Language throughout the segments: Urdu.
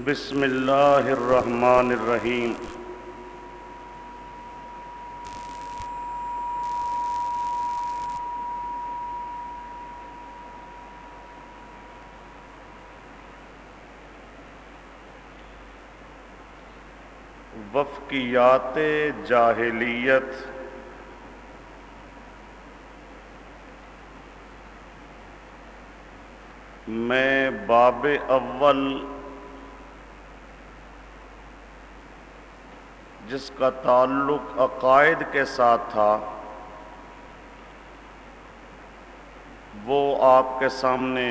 بسم اللہ الرحمن الرحیم۔ وفقیات جاہلیت میں باب اول جس کا تعلق عقائد کے ساتھ تھا وہ آپ کے سامنے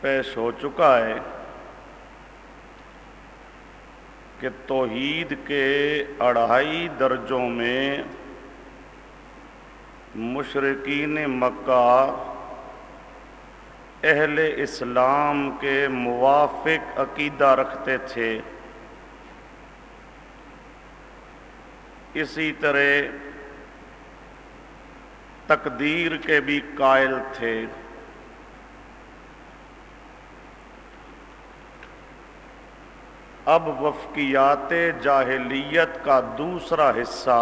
پیش ہو چکا ہے کہ توحید کے 2.5 درجوں میں مشرکین مکہ اہل اسلام کے موافق عقیدہ رکھتے تھے، اسی طرح تقدیر کے بھی قائل تھے۔ اب وفقیات جاہلیت کا دوسرا حصہ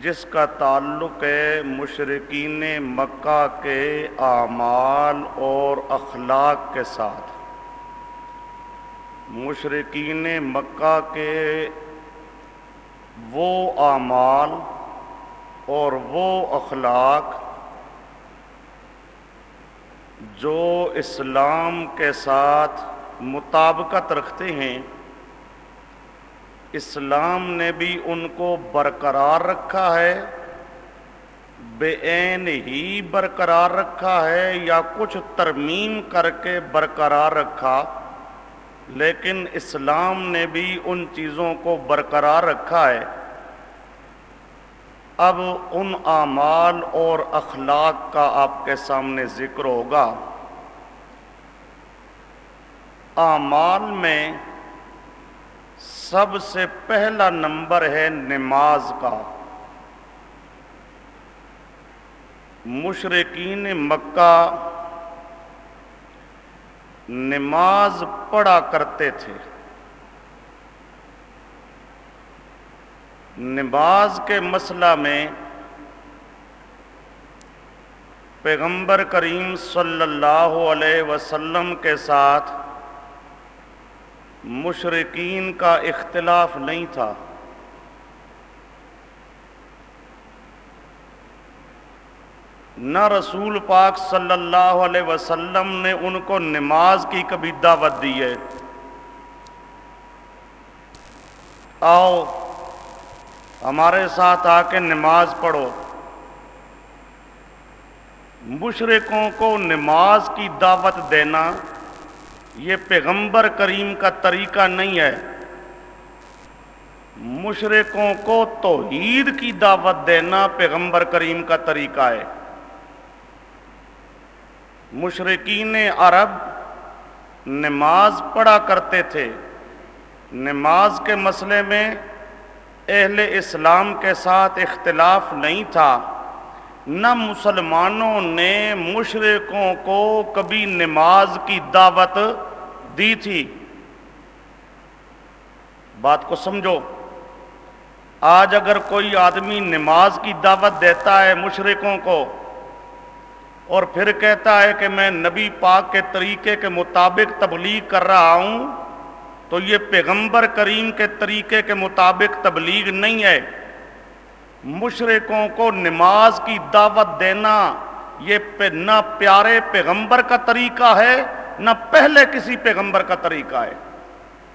جس کا تعلق ہے مشرکین مکہ کے اعمال اور اخلاق کے ساتھ۔ مشرکین مکہ کے وہ اعمال اور وہ اخلاق جو اسلام کے ساتھ مطابقت رکھتے ہیں، اسلام نے بھی ان کو برقرار رکھا ہے، بے عین ہی برقرار رکھا ہے یا کچھ ترمیم کر کے برقرار رکھا، لیکن اسلام نے بھی ان چیزوں کو برقرار رکھا ہے۔ اب ان اعمال اور اخلاق کا آپ کے سامنے ذکر ہوگا۔ اعمال میں سب سے پہلا نمبر ہے نماز کا۔ مشرکین مکہ نماز پڑھا کرتے تھے۔ نماز کے مسئلہ میں پیغمبر کریم صلی اللہ علیہ وسلم کے ساتھ مشرکین کا اختلاف نہیں تھا۔ نہ رسول پاک صلی اللہ علیہ وسلم نے ان کو نماز کی کبھی دعوت دی ہے، آؤ ہمارے ساتھ آ کے نماز پڑھو۔ مشرکوں کو نماز کی دعوت دینا یہ پیغمبر کریم کا طریقہ نہیں ہے۔ مشرکوں کو توحید کی دعوت دینا پیغمبر کریم کا طریقہ ہے۔ مشرکین عرب نماز پڑھا کرتے تھے، نماز کے مسئلے میں اہل اسلام کے ساتھ اختلاف نہیں تھا، نہ مسلمانوں نے مشرکوں کو کبھی نماز کی دعوت دی تھی۔ بات کو سمجھو، آج اگر کوئی آدمی نماز کی دعوت دیتا ہے مشرکوں کو اور پھر کہتا ہے کہ میں نبی پاک کے طریقے کے مطابق تبلیغ کر رہا ہوں، تو یہ پیغمبر کریم کے طریقے کے مطابق تبلیغ نہیں ہے۔ مشرکوں کو نماز کی دعوت دینا یہ نہ پیارے پیغمبر کا طریقہ ہے نہ پہلے کسی پیغمبر کا طریقہ ہے۔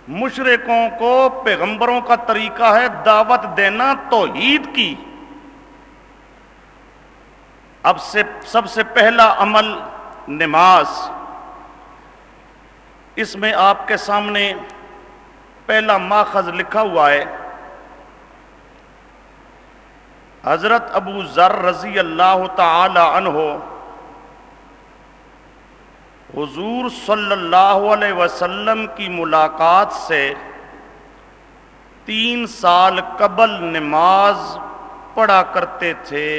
مشرکوں کو پیغمبروں کا طریقہ ہے دعوت دینا توحید کی۔ اب سب سے پہلا عمل نماز، اس میں آپ کے سامنے پہلا ماخذ لکھا ہوا ہے۔ حضرت ابو ذر رضی اللہ تعالی عنہ حضور صلی اللہ علیہ وسلم کی ملاقات سے 3 سال قبل نماز پڑھا کرتے تھے۔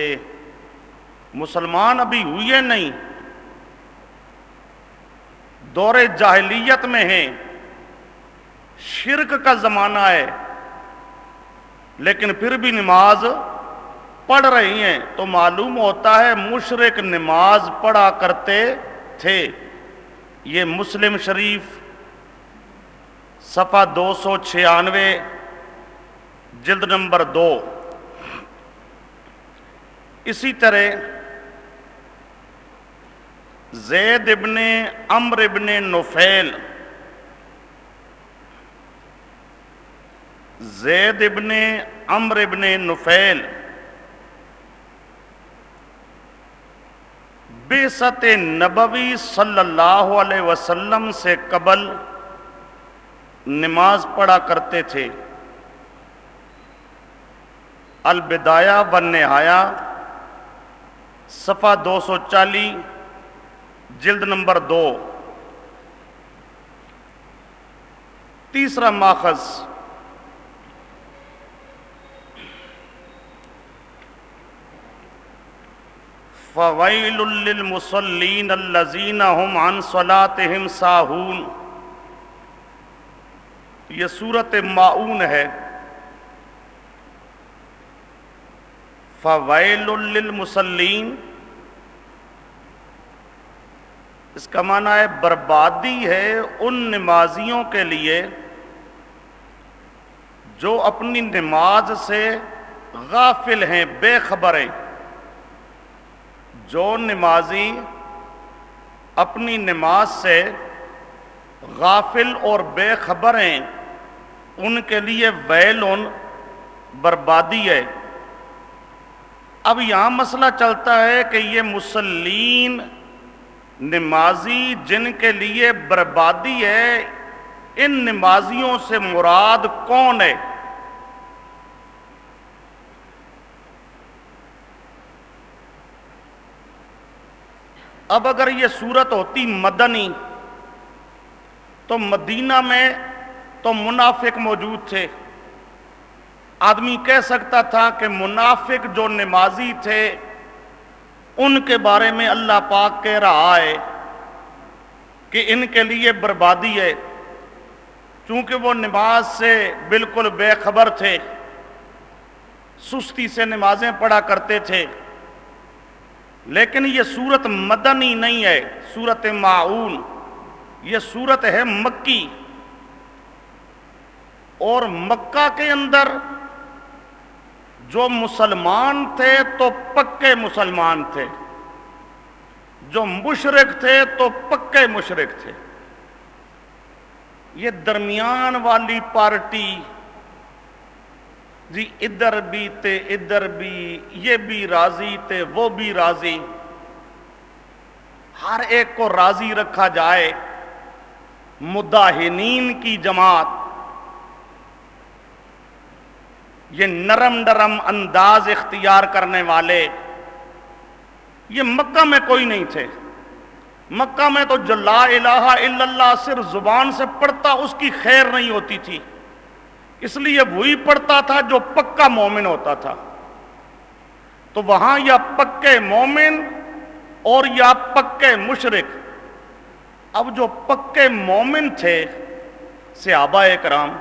مسلمان ابھی ہوئے نہیں، دور جاہلیت میں ہیں، شرک کا زمانہ ہے، لیکن پھر بھی نماز پڑھ رہی ہیں، تو معلوم ہوتا ہے مشرک نماز پڑھا کرتے تھے۔ یہ مسلم شریف صفحہ 296، جلد نمبر 2۔ اسی طرح زید ابن عمرو ابن نفیل، زید ابن عمرو ابن نفیل بعثت نبوی صلی اللہ علیہ وسلم سے قبل نماز پڑھا کرتے تھے۔ البدایہ والنہایہ صفحہ 240، جلد نمبر 2۔ تیسرا ماخذ فَوَيْلٌ لِّلْمُصَلِّينَ الَّذِينَ هُمْ عَنْ صَلَاتِهِمْ سَاهُونَ، یہ سورۃ ماعون ہے۔ فَوَيْلٌ لِّلْمُصَلِّينَ، اس کا معنی ہے بربادی ہے ان نمازیوں کے لیے جو اپنی نماز سے غافل ہیں، بے خبر ہیں۔ جو نمازی اپنی نماز سے غافل اور بے خبر ہیں، ان کے لیے ویلون بربادی ہے۔ اب یہاں مسئلہ چلتا ہے کہ یہ مسلین نمازی جن کے لیے بربادی ہے، ان نمازیوں سے مراد کون ہے؟ اب اگر یہ صورت ہوتی مدنی تو مدینہ میں تو منافق موجود تھے، آدمی کہہ سکتا تھا کہ منافق جو نمازی تھے ان کے بارے میں اللہ پاک کہہ رہا ہے کہ ان کے لیے بربادی ہے، چونکہ وہ نماز سے بالکل بے خبر تھے، سستی سے نمازیں پڑھا کرتے تھے۔ لیکن یہ سورت مدنی نہیں ہے، سورت ماعون، یہ سورت ہے مکی، اور مکہ کے اندر جو مسلمان تھے تو پکے مسلمان تھے، جو مشرک تھے تو پکے مشرک تھے۔ یہ درمیان والی پارٹی جی ادھر بھی تھے ادھر بھی، یہ بھی راضی تھے وہ بھی راضی، ہر ایک کو راضی رکھا جائے، مداہنین کی جماعت، یہ نرم نرم انداز اختیار کرنے والے، یہ مکہ میں کوئی نہیں تھے۔ مکہ میں تو جو لا الہ الا اللہ صرف زبان سے پڑھتا اس کی خیر نہیں ہوتی تھی، اس لیے وہی پڑھتا تھا جو پکا مومن ہوتا تھا۔ تو وہاں یا پکے مومن اور یا پکے مشرک۔ اب جو پکے مومن تھے صحابہ کرام،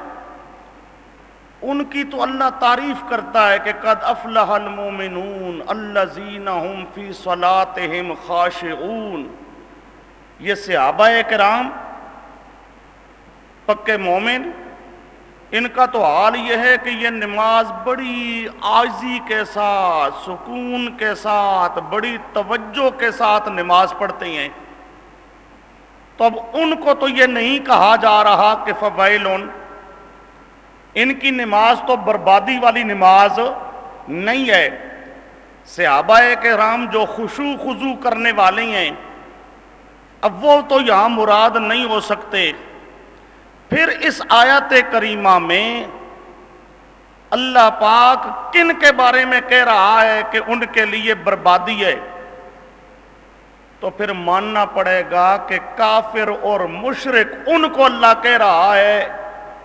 ان کی تو اللہ تعریف کرتا ہے کہ قد افلح المومنون الذین هم فی صلاتهم خاشعون۔ یہ صحابہ کرام پکے مومن، ان کا تو حال یہ ہے کہ یہ نماز بڑی عاجزی کے ساتھ، سکون کے ساتھ، بڑی توجہ کے ساتھ نماز پڑھتے ہیں۔ تو اب ان کو تو یہ نہیں کہا جا رہا کہ فویلون، ان کی نماز تو بربادی والی نماز نہیں ہے۔ صحابہ کرام جو خشوع خضوع کرنے والے ہیں، اب وہ تو یہاں مراد نہیں ہو سکتے۔ پھر اس آیت کریمہ میں اللہ پاک کن کے بارے میں کہہ رہا ہے کہ ان کے لیے بربادی ہے؟ تو پھر ماننا پڑے گا کہ کافر اور مشرک ان کو اللہ کہہ رہا ہے،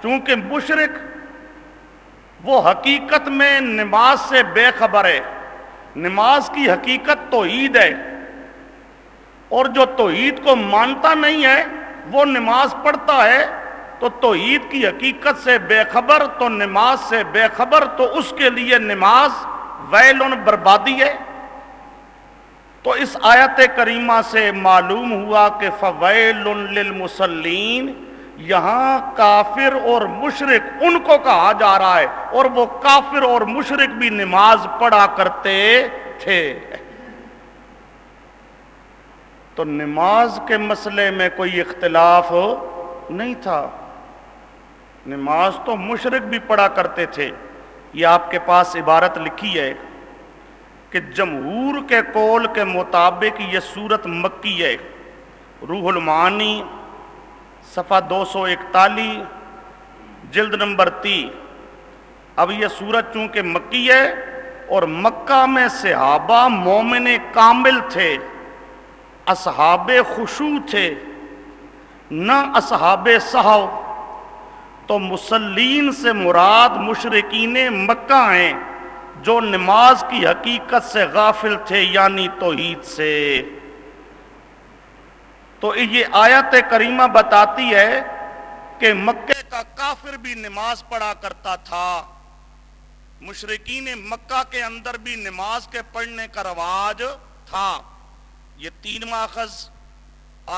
چونکہ مشرک وہ حقیقت میں نماز سے بے خبر ہے۔ نماز کی حقیقت توحید ہے، اور جو توحید کو مانتا نہیں ہے وہ نماز پڑھتا ہے تو توحید کی حقیقت سے بے خبر، تو نماز سے بے خبر، تو اس کے لیے نماز ویل بربادی ہے۔ تو اس آیت کریمہ سے معلوم ہوا کہ فویل للمصلین، یہاں کافر اور مشرک ان کو کہا جا رہا ہے، اور وہ کافر اور مشرک بھی نماز پڑھا کرتے تھے۔ تو نماز کے مسئلے میں کوئی اختلاف نہیں تھا، نماز تو مشرک بھی پڑھا کرتے تھے۔ یہ آپ کے پاس عبارت لکھی ہے کہ جمہور کے قول کے مطابق یہ سورت مکی ہے، روح المعانی صفحہ 241 جلد نمبر 30۔ اب یہ سورت چونکہ مکی ہے اور مکہ میں صحابہ مومن کامل تھے، اصحاب خشوع تھے، نہ اصحاب سہو، تو مصلین سے مراد مشرکین مکہ ہیں جو نماز کی حقیقت سے غافل تھے، یعنی توحید سے۔ تو یہ آیت کریمہ بتاتی ہے کہ مکے کا کافر بھی نماز پڑھا کرتا تھا، مشرکین مکہ کے اندر بھی نماز کے پڑھنے کا رواج تھا۔ یہ 3 ماخذ،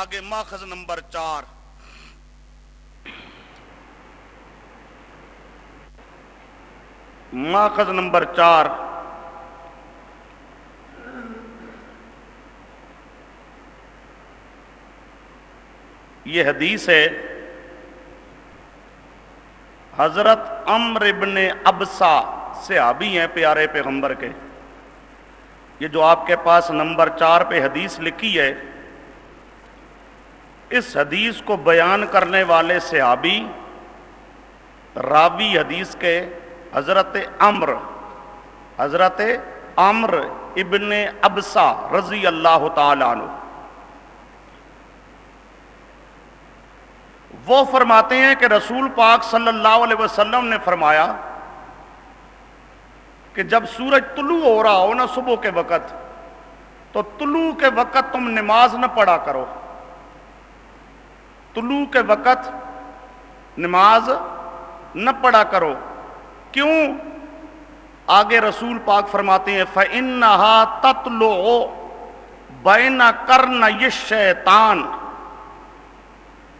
آگے ماخذ نمبر 4۔ ماخذ نمبر 4، یہ حدیث ہے حضرت عمرو ابن ابسا، صحابی ہیں پیارے پیغمبر کے۔ یہ جو آپ کے پاس نمبر 4 پہ حدیث لکھی ہے، اس حدیث کو بیان کرنے والے صحابی راوی حدیث کے حضرت عمرو ابن ابسا رضی اللہ تعالیٰ عنہ، وہ فرماتے ہیں کہ رسول پاک صلی اللہ علیہ وسلم نے فرمایا کہ جب سورج طلوع ہو رہا ہو نا صبح کے وقت، تو طلوع کے وقت تم نماز نہ پڑھا کرو، طلوع کے وقت نماز نہ پڑھا کرو۔ کیوں؟ آگے رسول پاک فرماتے ہیں فَإِنَّهَا تَطْلُعُ بَيْنَ قَرْنَيِ الشَّيْطَانِ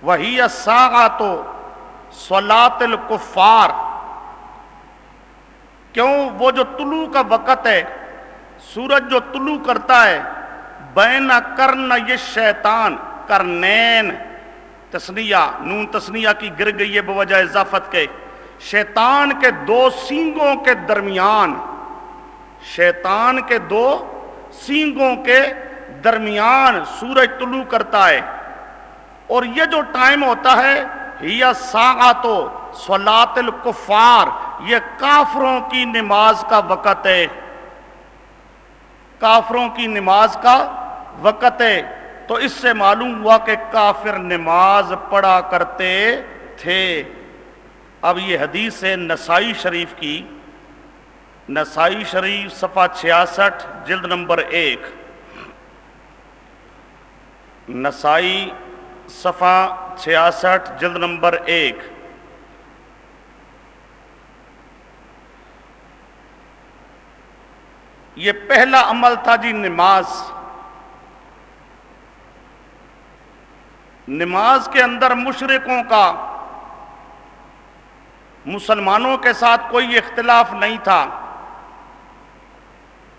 وَهِيَ السَّاعَةُ صَلَاةِ الْكُفَّارِ۔ کیوں؟ وہ جو طلوع کا وقت ہے، سورج جو طلوع کرتا ہے، بین قرنی الشیطان، قرنین تثنیہ، نون تثنیہ کی گر گئی ہے بوجہ اضافت کے، شیطان کے 2 سینگوں کے درمیان، شیطان کے 2 سینگوں کے درمیان سورج طلوع کرتا ہے۔ اور یہ جو ٹائم ہوتا ہے، یہ ساعت صلاۃ الکفار، یہ کافروں کی نماز کا وقت ہے، کافروں کی نماز کا وقت ہے۔ تو اس سے معلوم ہوا کہ کافر نماز پڑھا کرتے تھے۔ اب یہ حدیث ہے نسائی شریف کی، نسائی شریف صفحہ 66 جلد نمبر 1، نسائی صفحہ 66 جلد نمبر 1۔ یہ پہلا عمل تھا جی نماز۔ نماز کے اندر مشرکوں کا مسلمانوں کے ساتھ کوئی اختلاف نہیں تھا۔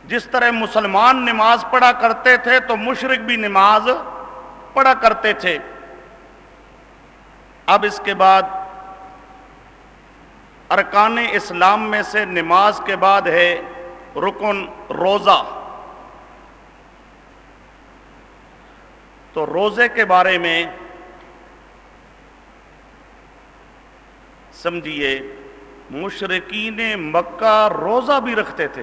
جس طرح مسلمان نماز پڑھا کرتے تھے تو مشرک بھی نماز پڑھا کرتے تھے۔ اب اس کے بعد ارکان اسلام میں سے نماز کے بعد ہے رکن روزہ۔ تو روزے کے بارے میں سمجھیے، مشرکین مکہ روزہ بھی رکھتے تھے،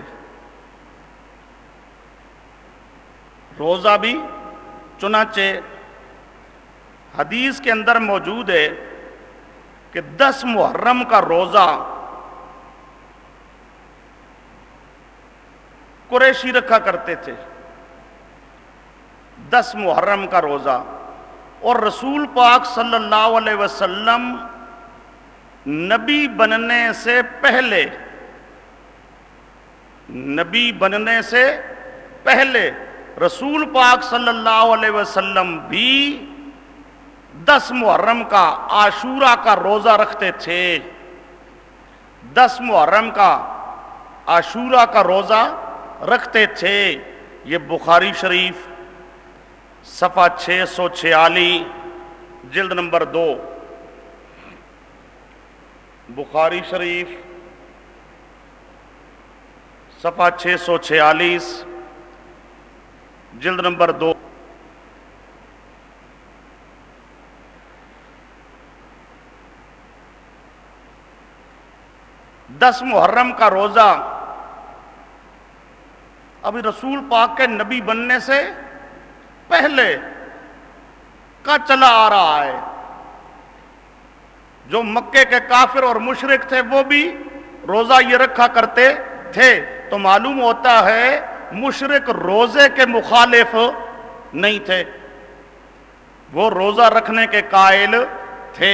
روزہ بھی، چنانچہ حدیث کے اندر موجود ہے کہ 10 محرم کا روزہ قریشی رکھا کرتے تھے، 10 محرم کا روزہ۔ اور رسول پاک صلی اللہ علیہ وسلم نبی بننے سے پہلے رسول پاک صلی اللہ علیہ وسلم بھی 10 محرم کا عاشورہ کا روزہ رکھتے تھے. 10 محرم کا عاشورہ کا روزہ رکھتے تھے. یہ بخاری شریف صفحہ 646 جلد نمبر 2. بخاری شریف صفحہ 646 جلد نمبر 2. دس محرم کا روزہ ابھی رسول پاک کے نبی بننے سے پہلے کا چلا آ رہا ہے. جو مکے کے کافر اور مشرک تھے وہ بھی روزہ یہ رکھا کرتے تھے. تو معلوم ہوتا ہے مشرک روزے کے مخالف نہیں تھے، وہ روزہ رکھنے کے قائل تھے.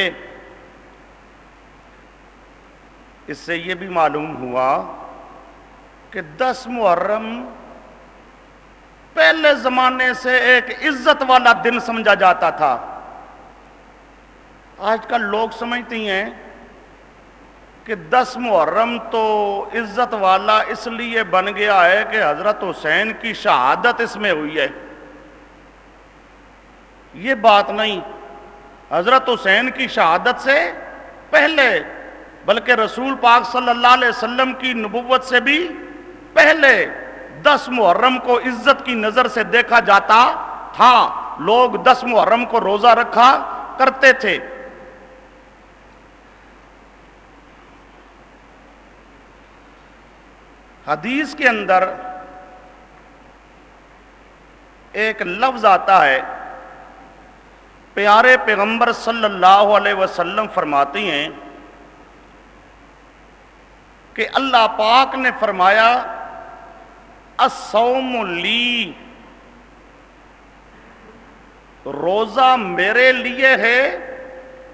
اس سے یہ بھی معلوم ہوا کہ 10 محرم پہلے زمانے سے ایک عزت والا دن سمجھا جاتا تھا. آج کل لوگ سمجھتی ہیں کہ 10 محرم تو عزت والا اس لیے بن گیا ہے کہ حضرت حسین کی شہادت اس میں ہوئی ہے. یہ بات نہیں. حضرت حسین کی شہادت سے پہلے، بلکہ رسول پاک صلی اللہ علیہ وسلم کی نبوت سے بھی پہلے 10 محرم کو عزت کی نظر سے دیکھا جاتا تھا. لوگ 10 محرم کو روزہ رکھا کرتے تھے. حدیث کے اندر ایک لفظ آتا ہے، پیارے پیغمبر صلی اللہ علیہ وسلم فرماتی ہیں کہ اللہ پاک نے فرمایا الصوم لی، روزہ میرے لیے ہے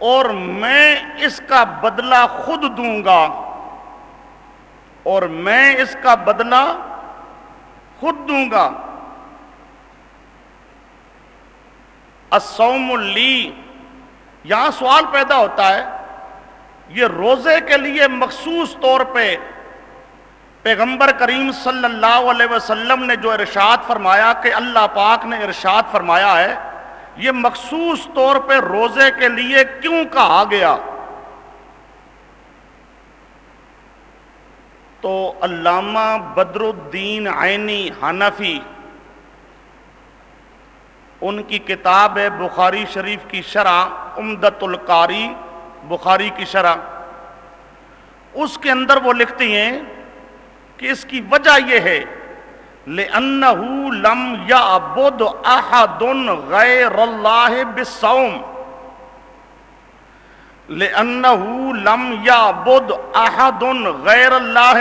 اور میں اس کا بدلہ خود دوں گا، اور میں اس کا بدلہ خود دوں گا. الصوم لی، یہاں سوال پیدا ہوتا ہے، یہ روزے کے لیے مخصوص طور پہ پیغمبر کریم صلی اللہ علیہ وسلم نے جو ارشاد فرمایا کہ اللہ پاک نے ارشاد فرمایا ہے، یہ مخصوص طور پہ روزے کے لیے کیوں کہا گیا؟ تو علامہ بدر الدین عینی حنفی، ان کی کتاب ہے بخاری شریف کی شرح عمدۃ القاری، بخاری کی شرح، اس کے اندر وہ لکھتی ہیں کہ اس کی وجہ یہ ہے لِأَنَّهُ لَمْ يَعْبُدْ أَحَدٌ غَيْرَ اللَّهِ بِالصَّوْمِ، لِأَنَّهُ لَمْ يَعْبُدْ أَحَدٌ غَيْرَ اللَّهِ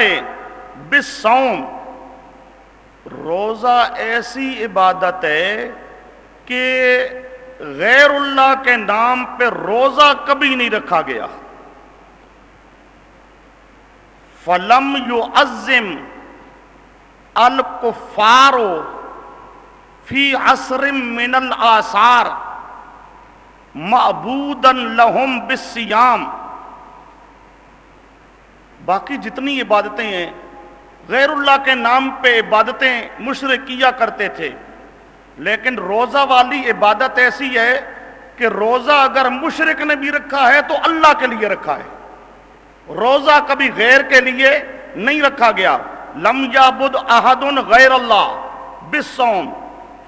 بِالصَّوْمِ. روزہ ایسی عبادت ہے کہ غیر اللہ کے نام پہ روزہ کبھی نہیں رکھا گیا. فَلَمْ يُعَزِّمْ الْكُفَّارُ فِي عَصْرٍ مِّنَ الْآثَارِ معبوداً لہم بالصیام. باقی جتنی عبادتیں ہیں غیر اللہ کے نام پہ عبادتیں مشرک کیا کرتے تھے، لیکن روزہ والی عبادت ایسی ہے کہ روزہ اگر مشرک نے بھی رکھا ہے تو اللہ کے لیے رکھا ہے. روزہ کبھی غیر کے لیے نہیں رکھا گیا. لم یعبد احد غیر اللہ بالصوم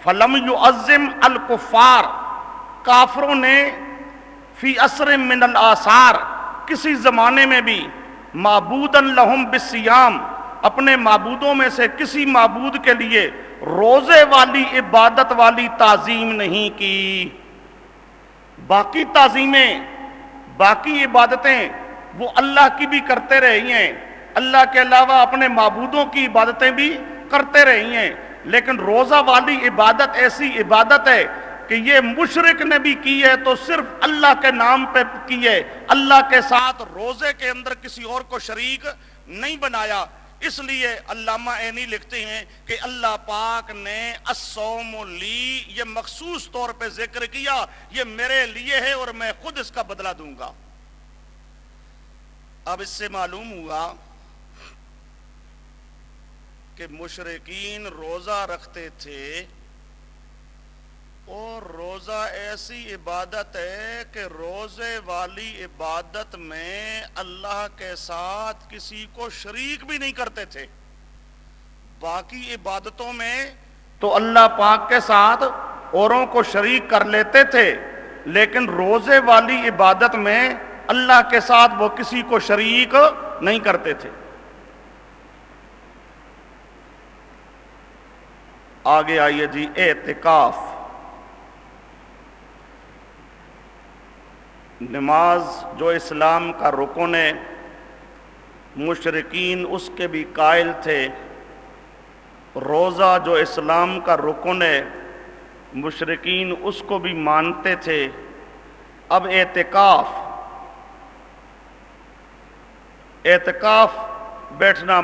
فلم یعظم الکفار، کافروں نے فی عصر من الآثار، کسی زمانے میں بھی معبوداً لہم بالصیام، اپنے معبودوں میں سے کسی معبود کے لیے روزے والی عبادت والی تعظیم نہیں کی. باقی تعظیمیں، باقی عبادتیں وہ اللہ کی بھی کرتے رہی ہیں، اللہ کے علاوہ اپنے معبودوں کی عبادتیں بھی کرتے رہی ہیں، لیکن روزہ والی عبادت ایسی عبادت ہے کہ یہ مشرک نے بھی کی ہے تو صرف اللہ کے نام پہ کی ہے، اللہ کے ساتھ روزے کے اندر کسی اور کو شریک نہیں بنایا۔ اس لیے علامہ عینی لکھتے ہیں کہ اللہ پاک نے الصوم لی یہ مخصوص طور پہ ذکر کیا، یہ میرے لیے ہے اور میں خود اس کا بدلہ دوں گا۔ اب اس سے معلوم ہوا کہ مشرکین روزہ رکھتے تھے، اور روزہ ایسی عبادت ہے کہ روزے والی عبادت میں اللہ کے ساتھ کسی کو شریک بھی نہیں کرتے تھے۔ باقی عبادتوں میں تو اللہ پاک کے ساتھ اوروں کو شریک کر لیتے تھے، لیکن روزے والی عبادت میں اللہ کے ساتھ وہ کسی کو شریک نہیں کرتے تھے۔ آگے آئیے جی، اعتکاف۔ نماز جو اسلام کا رکن ہے، مشرکین اس کے بھی قائل تھے۔ روزہ جو اسلام کا رکن ہے، مشرکین اس کو بھی مانتے تھے۔ اب اعتکاف بیٹھنا